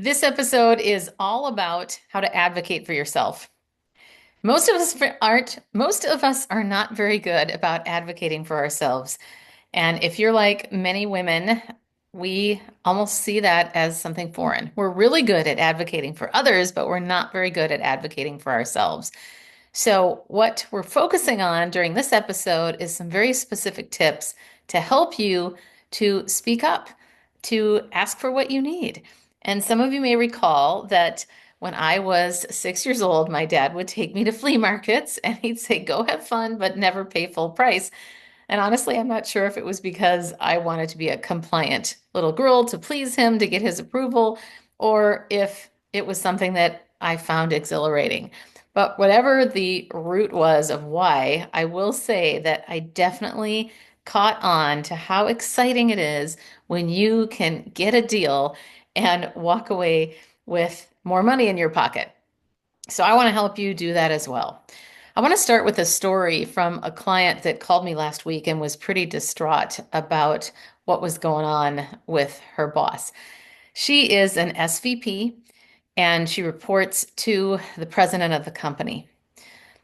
This episode is all about how to advocate for yourself. Most of us are not very good about advocating for ourselves. And if you're like many women, we almost see that as something foreign. We're really good at advocating for others, but we're not very good at advocating for ourselves. So, what we're focusing on during this episode is some very specific tips to help you to speak up, to ask for what you need. And some of you may recall that when I was 6 years old, my dad would take me to flea markets and he'd say, go have fun, but never pay full price. And honestly, I'm not sure if it was because I wanted to be a compliant little girl to please him, to get his approval, or if it was something that I found exhilarating. But whatever the root was of why, I will say that I definitely caught on to how exciting it is when you can get a deal and walk away with more money in your pocket. So I want to help you do that as well. I want to start with a story from a client that called me last week and was pretty distraught about what was going on with her boss. She is an SVP and she reports to the president of the company.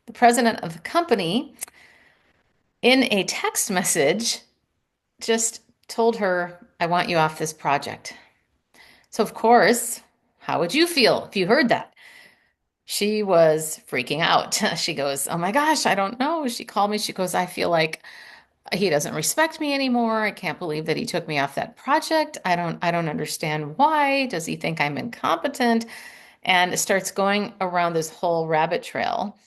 The president of the company, in a text message, just told her, I want you off this project. So, of course, how would you feel if you heard that? She was freaking out. She goes, oh my gosh, I don't know. She called me. She goes, I feel like he doesn't respect me anymore. I can't believe that he took me off that project. I don't understand why. Does he think I'm incompetent? And starts going around this whole rabbit trail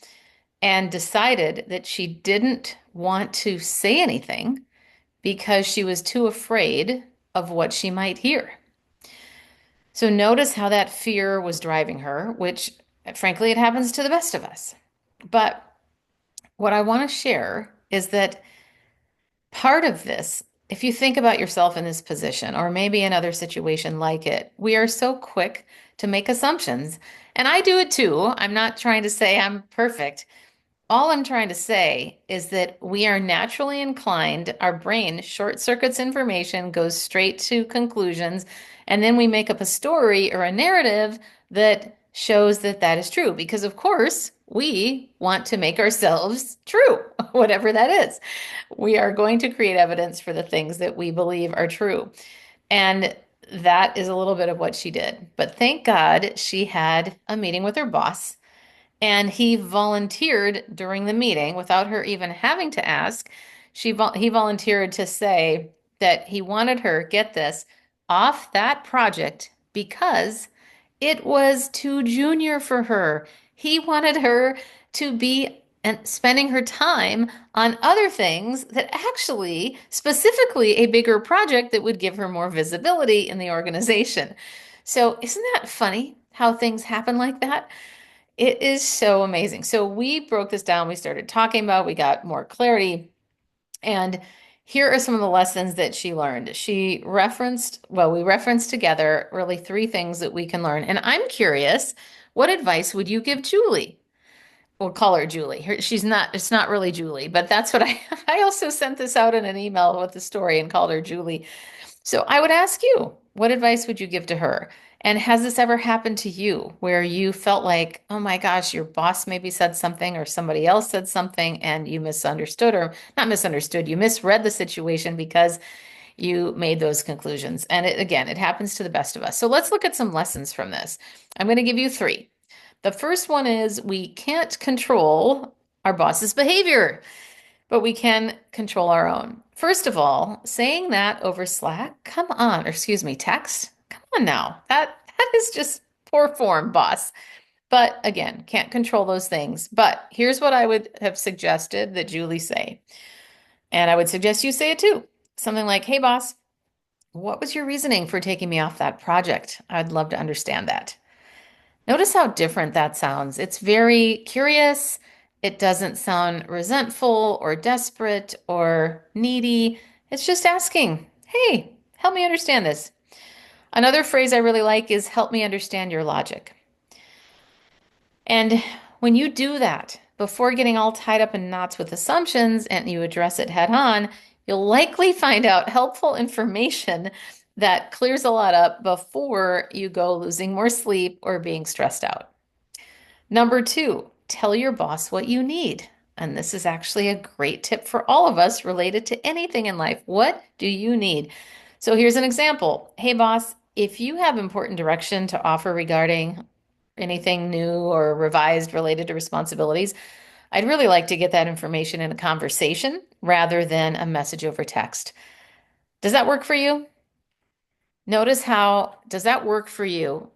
and decided that she didn't want to say anything because she was too afraid of what she might hear. So notice how that fear was driving her, which frankly, it happens to the best of us. But what I want to share is that part of this, if you think about yourself in this position, or maybe another situation like it, we are so quick to make assumptions. And I do it too. I'm not trying to say I'm perfect. All I'm trying to say is that we are naturally inclined, our brain short circuits information, goes straight to conclusions, and then we make up a story or a narrative that shows that that is true. Because, of course, we want to make ourselves true, whatever that is. We are going to create evidence for the things that we believe are true. And that is a little bit of what she did. But thank God she had a meeting with her boss and he volunteered during the meeting without her even having to ask. He volunteered to say that he wanted her, get this, off that project because it was too junior for her. He wanted her to be and spending her time on other things that actually, specifically a bigger project that would give her more visibility in the organization. So, isn't that funny how things happen like that? It is so amazing. So we broke this down. We started talking about, we got more clarity. And here are some of the lessons that she learned. We referenced together really three things that we can learn. And I'm curious, what advice would you give Julie? We'll call her Julie. It's not really Julie, but that's what I also sent this out in an email with the story and called her Julie. So I would ask you, what advice would you give to her? And has this ever happened to you where you felt like, oh my gosh, your boss maybe said something or somebody else said something and you misunderstood or not misunderstood, you misread the situation because you made those conclusions. And again, it happens to the best of us. So let's look at some lessons from this. I'm going to give you three. The first one is we can't control our boss's behavior, but we can control our own. First of all, saying that over Slack, come on, or excuse me, text, come on now. That is just poor form, boss. But again, can't control those things. But here's what I would have suggested that Julie say. And I would suggest you say it too. Something like, hey, boss, what was your reasoning for taking me off that project? I'd love to understand that. Notice how different that sounds. It's very curious. It doesn't sound resentful or desperate or needy. It's just asking, hey, help me understand this. Another phrase I really like is help me understand your logic. And when you do that, before getting all tied up in knots with assumptions and you address it head on, you'll likely find out helpful information That clears a lot up before you go losing more sleep or being stressed out. Number two, tell your boss what you need. And this is actually a great tip for all of us related to anything in life. What do you need? So here's an example. Hey, boss, if you have important direction to offer regarding anything new or revised related to responsibilities, I'd really like to get that information in a conversation rather than a message over text. Does that work for you? Notice how, does that work for you?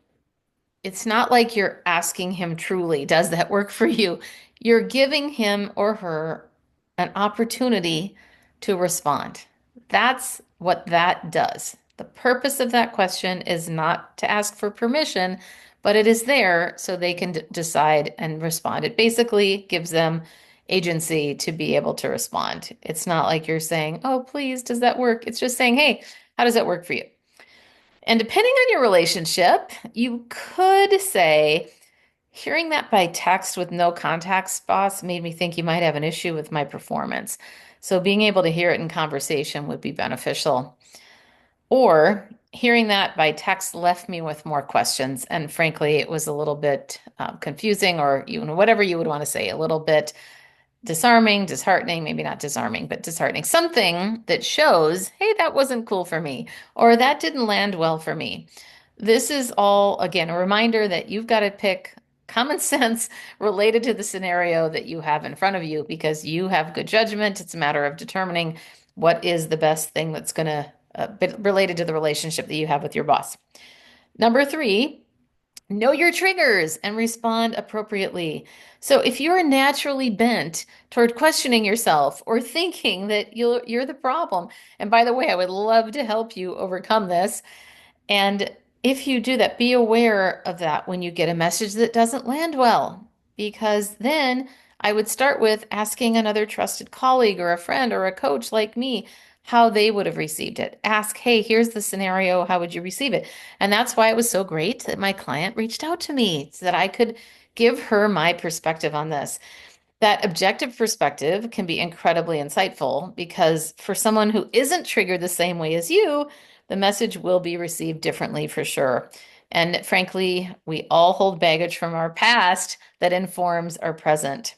It's not like you're asking him truly, does that work for you? You're giving him or her an opportunity to respond. That's what that does. The purpose of that question is not to ask for permission, but it is there so they can decide and respond. It basically gives them agency to be able to respond. It's not like you're saying, oh, please, does that work? It's just saying, hey, how does that work for you? And depending on your relationship, you could say, hearing that by text with no context, boss, made me think you might have an issue with my performance. So being able to hear it in conversation would be beneficial. Or hearing that by text left me with more questions. And frankly, it was a little bit confusing, or whatever you would want to say, a little bit disarming, disheartening, maybe not disarming, but disheartening. Something that shows, hey, that wasn't cool for me, or that didn't land well for me. This is all, again, a reminder that you've got to pick common sense related to the scenario that you have in front of you because you have good judgment. It's a matter of determining what is the best thing that's going to be related to the relationship that you have with your boss. Number three, know your triggers and respond appropriately. So if you're naturally bent toward questioning yourself or thinking that you're the problem, and by the way, I would love to help you overcome this. And if you do that, be aware of that when you get a message that doesn't land well, because then I would start with asking another trusted colleague or a friend or a coach like me how they would have received it. Ask, hey, here's the scenario. How would you receive it? And that's why it was so great that my client reached out to me so that I could give her my perspective on this. That objective perspective can be incredibly insightful because for someone who isn't triggered the same way as you, the message will be received differently for sure. And frankly, we all hold baggage from our past that informs our present.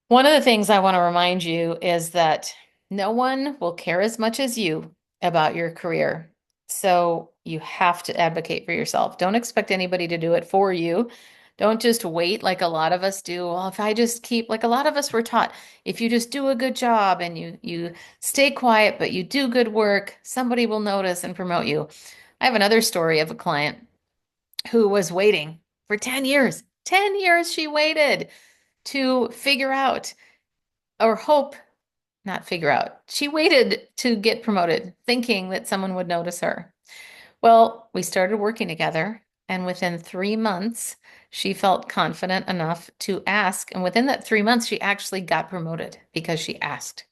One of the things I want to remind you is that no one will care as much as you about your career. So you have to advocate for yourself. Don't expect anybody to do it for you. Don't just wait like a lot of us do. Well, if I just keep, like a lot of us were taught, if you just do a good job and you stay quiet, but you do good work, somebody will notice and promote you. I have another story of a client who was waiting for 10 years. 10 years she waited to figure out or hope, not figure out. She waited to get promoted, thinking that someone would notice her. Well, we started working together, and within 3 months, she felt confident enough to ask. And within that 3 months, she actually got promoted because she asked.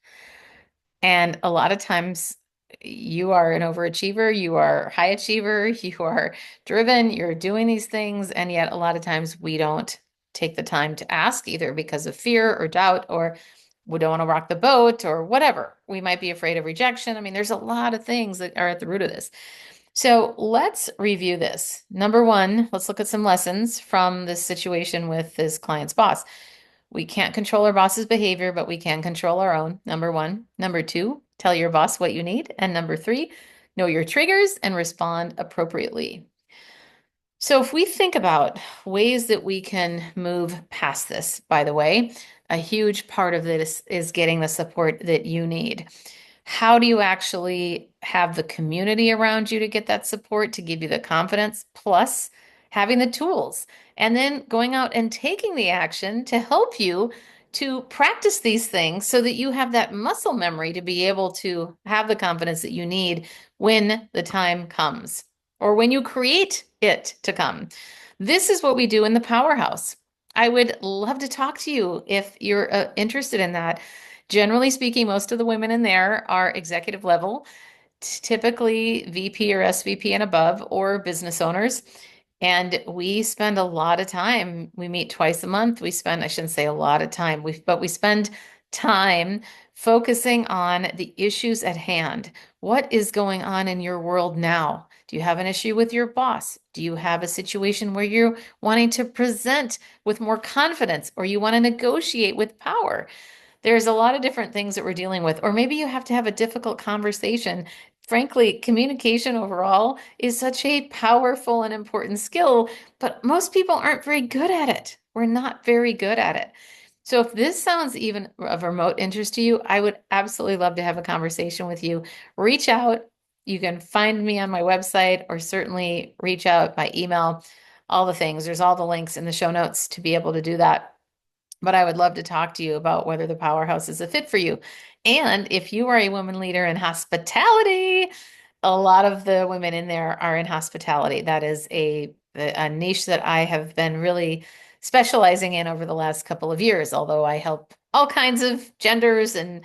And a lot of times, you are an overachiever, you are a high achiever, you are driven, you're doing these things, and yet a lot of times we don't take the time to ask either because of fear or doubt or we don't want to rock the boat or whatever. We might be afraid of rejection. I mean, there's a lot of things that are at the root of this. So let's review this. Number one, let's look at some lessons from this situation with this client's boss. We can't control our boss's behavior, but we can control our own. Number one. Number two, tell your boss what you need. And number three, know your triggers and respond appropriately. So if we think about ways that we can move past this, by the way, a huge part of this is getting the support that you need. How do you actually have the community around you to get that support, to give you the confidence, plus having the tools, and then going out and taking the action to help you to practice these things so that you have that muscle memory to be able to have the confidence that you need when the time comes or when you create it to come. This is what we do in the Powerhouse. I would love to talk to you if you're interested in that. Generally speaking, most of the women in there are executive level, typically VP or SVP and above, or business owners. And we spend a lot of time. We meet twice a month. I shouldn't say a lot of time, but we spend time focusing on the issues at hand. What is going on in your world now? Do you have an issue with your boss? Do you have a situation where you're wanting to present with more confidence or you want to negotiate with power? There's a lot of different things that we're dealing with, or maybe you have to have a difficult conversation. Frankly, communication overall is such a powerful and important skill, but most people aren't very good at it. We're not very good at it. So if this sounds even of remote interest to you, I would absolutely love to have a conversation with you. Reach out. You can find me on my website or certainly reach out by email, all the things. There's all the links in the show notes to be able to do that. But I would love to talk to you about whether the powerhouse is a fit for you. And if you are a woman leader in hospitality, a lot of the women in there are in hospitality. That is a niche that I have been really specializing in over the last couple of years, although I help all kinds of genders and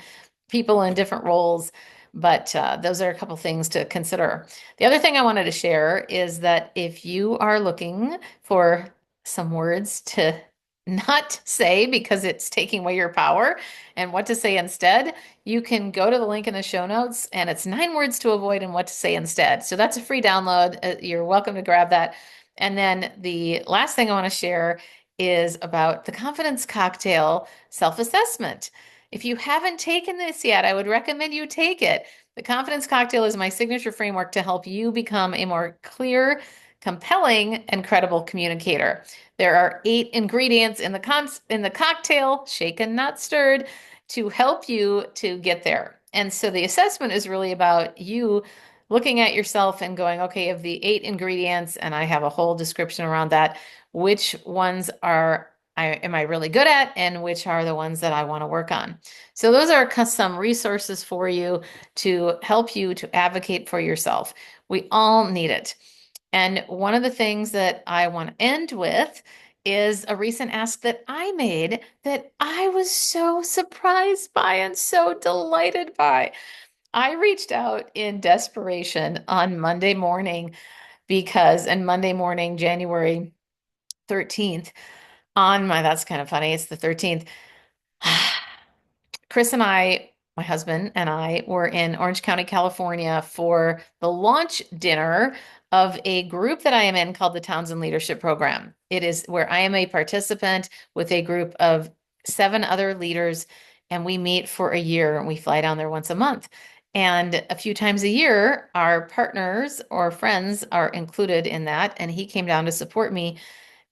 people in different roles. But those are a couple things to consider. The other thing I wanted to share is that if you are looking for some words to not say because it's taking away your power and what to say instead, you can go to the link in the show notes and it's 9 words to avoid and what to say instead. So that's a free download. You're welcome to grab that. And then the last thing I want to share is about the confidence cocktail self-assessment. If you haven't taken this yet, I would recommend you take it. The confidence cocktail is my signature framework to help you become a more clear, compelling, and credible communicator. There are 8 ingredients in the cocktail, shaken, not stirred, to help you to get there. And so the assessment is really about you looking at yourself and going, okay, of the 8 ingredients, and I have a whole description around that, which ones am I really good at, and which are the ones that I want to work on. So those are some resources for you to help you to advocate for yourself. We all need it. And one of the things that I want to end with is a recent ask that I made that I was so surprised by and so delighted by. I reached out in desperation on Monday morning and Monday morning, January 13th, that's kind of funny, it's the 13th. Chris and I, my husband and I, were in Orange County, California for the launch dinner of a group that I am in called the Townsend Leadership Program. It is where I am a participant with a group of 7 other leaders, and we meet for a year and we fly down there once a month. And a few times a year, our partners or friends are included in that. And he came down to support me.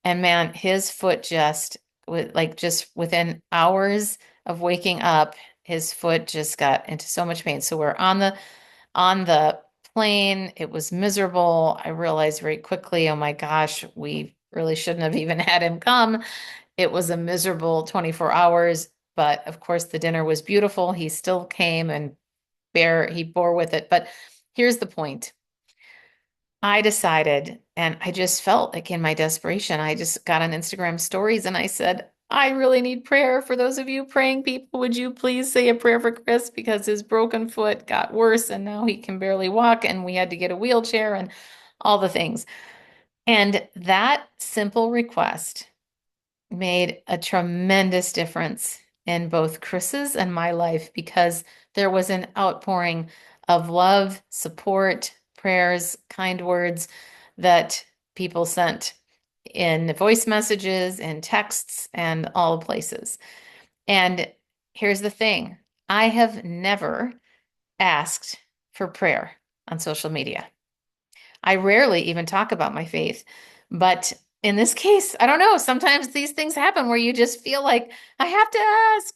And man, his foot just within hours of waking up, his foot just got into so much pain. So we're on the plane. It was miserable. I realized very quickly, oh my gosh, we really shouldn't have even had him come. It was a miserable 24 hours, but of course the dinner was beautiful. He still came and he bore with it. But here's the point. I decided, and I just felt like in my desperation, I just got on Instagram stories and I said, I really need prayer. For those of you praying people, would you please say a prayer for Chris because his broken foot got worse and now he can barely walk and we had to get a wheelchair and all the things. And that simple request made a tremendous difference in both Chris's and my life because there was an outpouring of love, support, prayers, kind words that people sent in voice messages and texts and all places. And here's the thing, I have never asked for prayer on social media. I rarely even talk about my faith, but in this case, I don't know. Sometimes these things happen where you just feel like I have to ask.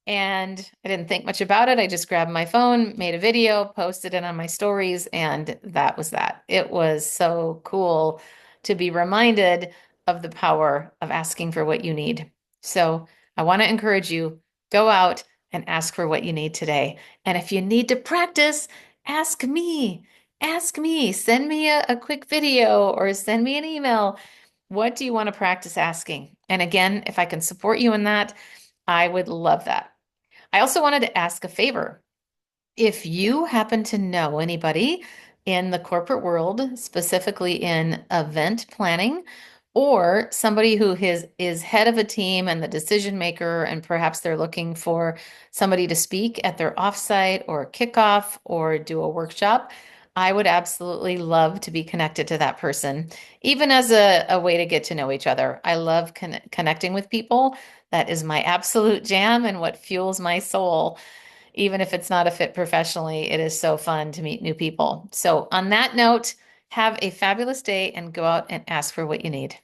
And I didn't think much about it. I just grabbed my phone, made a video, posted it on my stories, and that was that. It was so cool to be reminded of the power of asking for what you need. So I want to encourage you, go out and ask for what you need today. And if you need to practice, ask me. Ask me. Send me a quick video or send me an email. What do you want to practice asking? And again, if I can support you in that, I would love that. I also wanted to ask a favor. If you happen to know anybody in the corporate world, specifically in event planning or somebody who is head of a team and the decision maker, and perhaps they're looking for somebody to speak at their offsite or kickoff or do a workshop, I would absolutely love to be connected to that person, even as a way to get to know each other. I love connecting with people. That is my absolute jam and what fuels my soul. Even if it's not a fit professionally, it is so fun to meet new people. So, on that note, have a fabulous day and go out and ask for what you need.